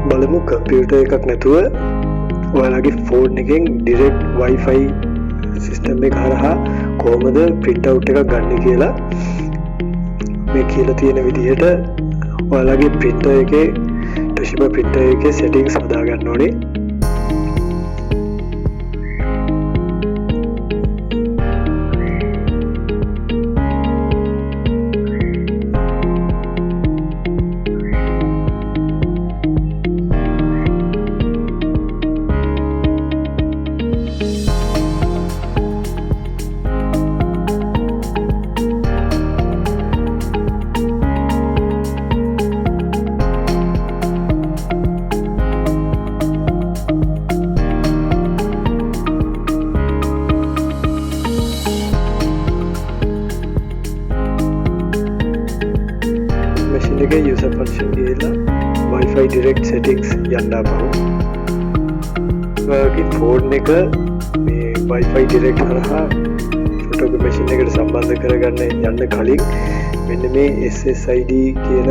බලමු කම්පියුටර් එකක් නැතුව ඔයාලගේ ෆෝන් එකෙන් ඩිරෙක්ට් WiFi සිස්ටම් එක හරහා කොහොමද print out එකක් ගන්න කියලා. මේ කියලා තියෙන විදිහට ඔයාලගේ printer එකේ Toshiba printer එකේ settings හදා ගන්න ඕනේ. user function ගිහලා Wi-Fi direct settings යන්න අපහු. ඔයාලගේ ෆෝන් එක මේ Wi-Fi direct හරහා photocopy machine එකට සම්බන්ධ කරගන්න යන්න කලින් මෙන්න මේ SSID කියන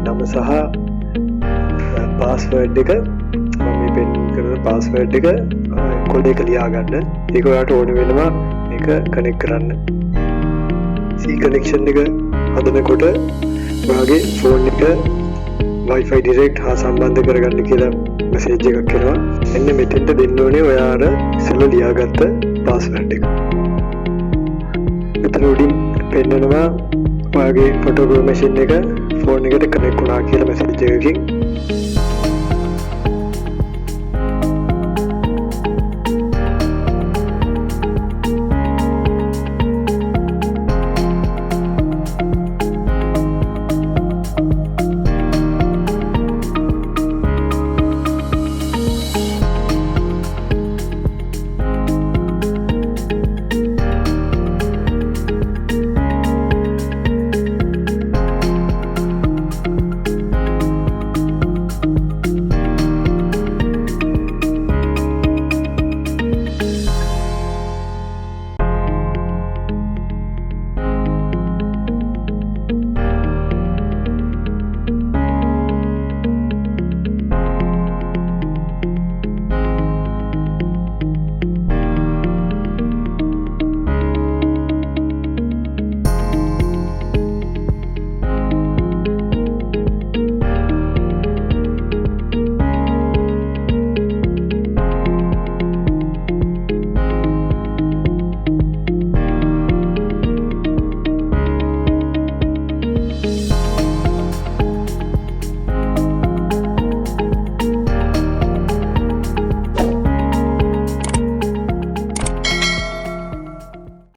නම සහ password එක මම මේ පෙන් කරන password එක කොඩ් එක ලියා ගන්න. ඒක ඔයාලට ඕන වෙනවා මේක කනෙක්ට් කරන්න. C connection එක හදනකොට ඔයාගේ ෆෝන් එක Wi-Fi direct හා සම්බන්ධ කරගන්න කියලා මැසේජ් එකක් එනවා. එන්න මෙතෙන්ට දෙන්න ඕනේ ඔයාලා ඉස්සෙල්ලා ලියාගත්ත password එක. මෙතන උඩින් පෙන්නනවා ඔයාගේ photocopy machine එක ෆෝන් එකට කනෙක්ට් වුණා කියලා මැසේජ් එකකින්.